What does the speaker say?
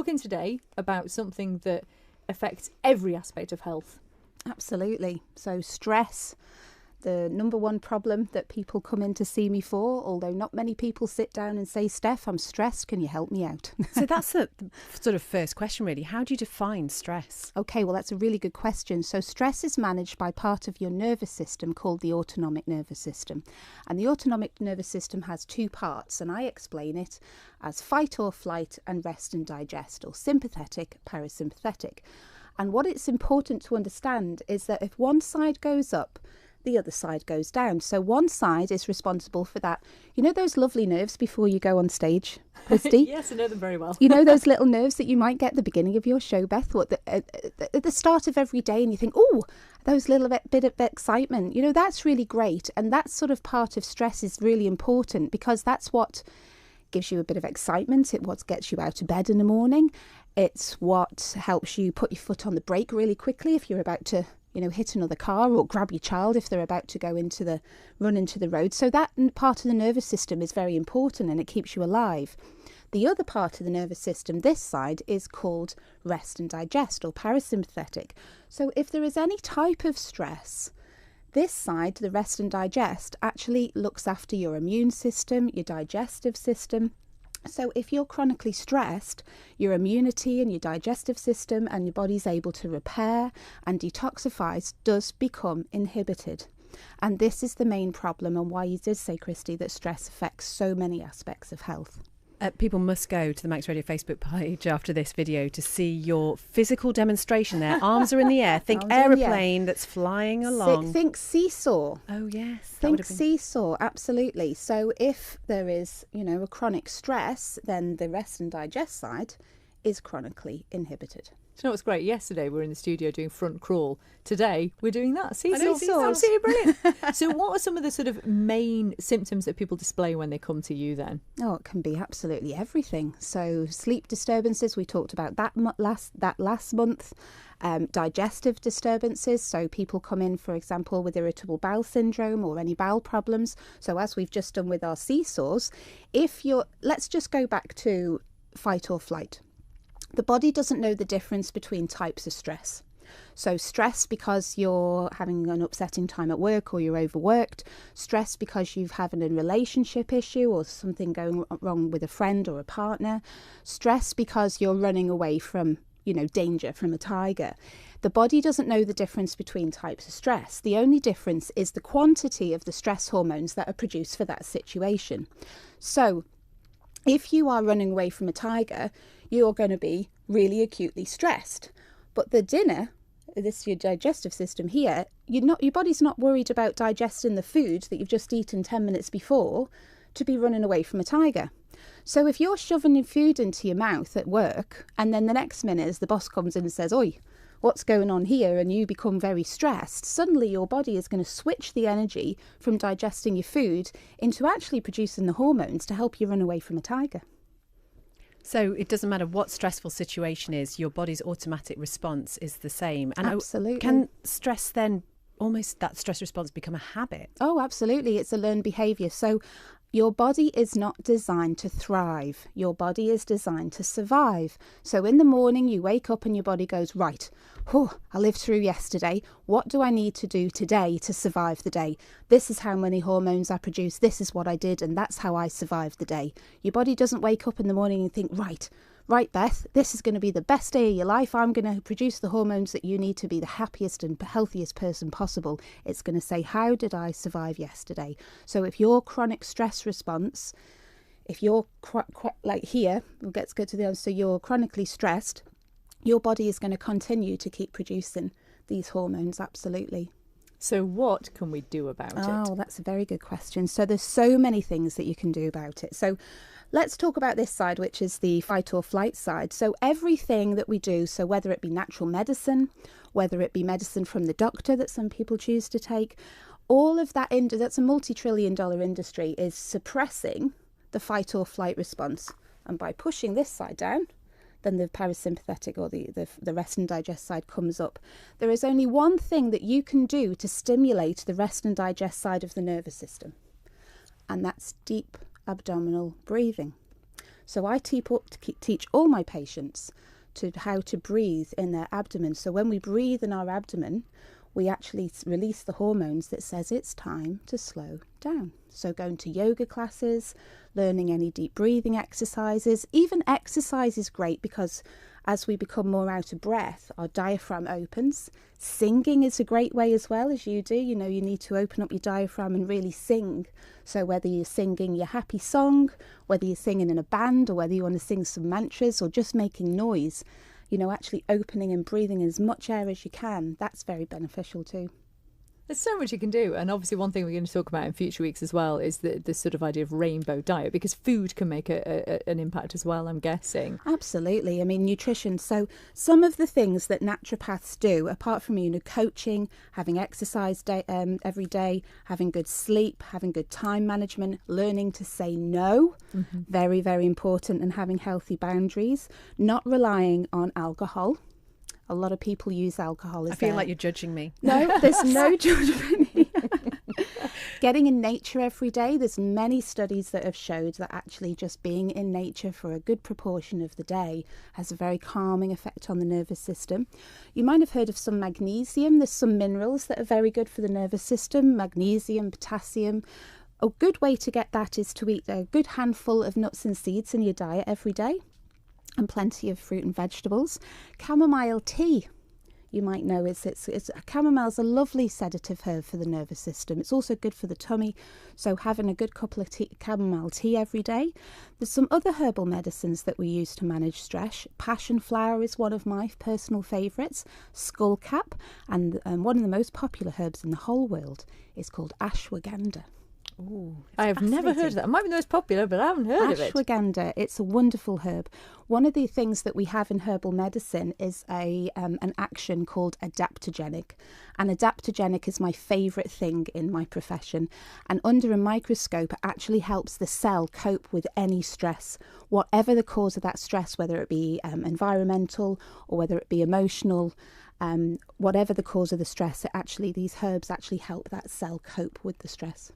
talking today about something that affects every aspect of health. Absolutely. So stress, the number one problem that people come in to see me for, although not many people sit down and say, Steph, I'm stressed, can you help me out? So that's the sort of first question, really. How do you define stress? Okay, well, that's a really good question. So stress is managed by part of your nervous system called the autonomic nervous system. And the autonomic nervous system has two parts, and I explain it as fight or flight and rest and digest, or sympathetic, parasympathetic. And what it's important to understand is that if one side goes up, the other side goes down. So one side is responsible for that. You know those lovely nerves before you go on stage, Christy? Yes, I know them very well. You know those little nerves that you might get at the beginning of your show, Beth, at the start of every day, and you think, oh, those little bit of excitement. You know, that's really great. And that sort of part of stress is really important because that's what gives you a bit of excitement. It's what gets you out of bed in the morning. It's what helps you put your foot on the brake really quickly if you're about to hit another car, or grab your child if they're about to run into the road. So that part of the nervous system is very important and it keeps you alive. The other part of the nervous system, this side, is called rest and digest, or parasympathetic. So if there is any type of stress, this side, the rest and digest, actually looks after your immune system, your digestive system. So if you're chronically stressed, your immunity and your digestive system and your body's able to repair and detoxify does become inhibited. And this is the main problem, and why you did say, Christy, that stress affects so many aspects of health. People must go to the Manx Radio Facebook page after this video to see your physical demonstration there. Arms are in the air. Think aeroplane that's flying along. Think seesaw. Oh, yes. Think seesaw, absolutely. So if there is, a chronic stress, then the rest and digest side is chronically inhibited. Do you know what's great? Yesterday we were in the studio doing front crawl. Today we're doing that. Seesaw. Absolutely brilliant. So what are some of the sort of main symptoms that people display when they come to you then? Oh, it can be absolutely everything. So sleep disturbances, we talked about that last month. Digestive disturbances, so people come in, for example, with irritable bowel syndrome or any bowel problems. So as we've just done with our seesaws, let's just go back to fight or flight. The body doesn't know the difference between types of stress. So stress because you're having an upsetting time at work or you're overworked, stress because you've having a relationship issue or something going wrong with a friend or a partner, stress because you're running away from, danger from a tiger. The body doesn't know the difference between types of stress. The only difference is the quantity of the stress hormones that are produced for that situation. So if you are running away from a tiger, you're going to be really acutely stressed. But the dinner, this is your digestive system here, your body's not worried about digesting the food that you've just eaten 10 minutes before to be running away from a tiger. So if you're shoving your food into your mouth at work, and then the next minute as the boss comes in and says, oi, what's going on here, and you become very stressed, suddenly your body is going to switch the energy from digesting your food into actually producing the hormones to help you run away from a tiger. So it doesn't matter what stressful situation is, your body's automatic response is the same. And absolutely. Can stress then, almost that stress response, become a habit? Oh, absolutely. It's a learned behaviour. So your body is not designed to thrive. Your body is designed to survive. So in the morning you wake up and your body goes, right, I lived through yesterday. What do I need to do today to survive the day? This is how many hormones I produce. This is what I did, and that's how I survived the day. Your body doesn't wake up in the morning and think, right, Beth, this is going to be the best day of your life. I'm going to produce the hormones that you need to be the happiest and healthiest person possible. It's going to say, how did I survive yesterday? So if your chronic stress response, if you're like here, let's go to the other, so you're chronically stressed, your body is going to continue to keep producing these hormones, absolutely. So what can we do about it? Oh, that's a very good question. So there's so many things that you can do about it. So let's talk about this side, which is the fight or flight side. So everything that we do, so whether it be natural medicine, whether it be medicine from the doctor that some people choose to take, all of that, that's a multi-trillion-dollar industry, is suppressing the fight or flight response. And by pushing this side down, then the parasympathetic or the rest and digest side comes up. There is only one thing that you can do to stimulate the rest and digest side of the nervous system, and that's deep abdominal breathing. So I teach all my patients to how to breathe in their abdomen. So when we breathe in our abdomen, we actually release the hormones that says it's time to slow down. So going to yoga classes, learning any deep breathing exercises, even exercise is great because as we become more out of breath, our diaphragm opens. Singing is a great way as well, as you do. You know, you need to open up your diaphragm and really sing. So whether you're singing your happy song, whether you're singing in a band, or whether you want to sing some mantras or just making noise, you know, actually opening and breathing as much air as you can, that's very beneficial too. There's so much you can do, and obviously one thing we're going to talk about in future weeks as well is the sort of idea of rainbow diet, because food can make an impact as well, I'm guessing. Absolutely. I mean, nutrition. So some of the things that naturopaths do, apart from, you know, coaching, having exercise every day, having good sleep, having good time management, learning to say no, very, very important, and having healthy boundaries, not relying on alcohol. A lot of people use alcohol as I feel like you're judging me. No, there's no judgment here. Getting in nature every day, there's many studies that have showed that actually just being in nature for a good proportion of the day has a very calming effect on the nervous system. You might have heard of some magnesium. There's some minerals that are very good for the nervous system, magnesium, potassium. A good way to get that is to eat a good handful of nuts and seeds in your diet every day, and plenty of fruit and vegetables. Chamomile tea, you might know, chamomile is a lovely sedative herb for the nervous system. It's also good for the tummy, so having a good cup of chamomile tea every day. There's some other herbal medicines that we use to manage stress. Passion flower is one of my personal favourites. Skullcap, and one of the most popular herbs in the whole world is called ashwagandha. Ooh, I have never heard of that. It might be the most popular, but I haven't heard of it. Ashwagandha, it's a wonderful herb. One of the things that we have in herbal medicine is an action called adaptogenic. And adaptogenic is my favourite thing in my profession. And under a microscope, it actually helps the cell cope with any stress, whatever the cause of that stress, whether it be environmental or whether it be emotional. Whatever the cause of the stress, these herbs actually help that cell cope with the stress.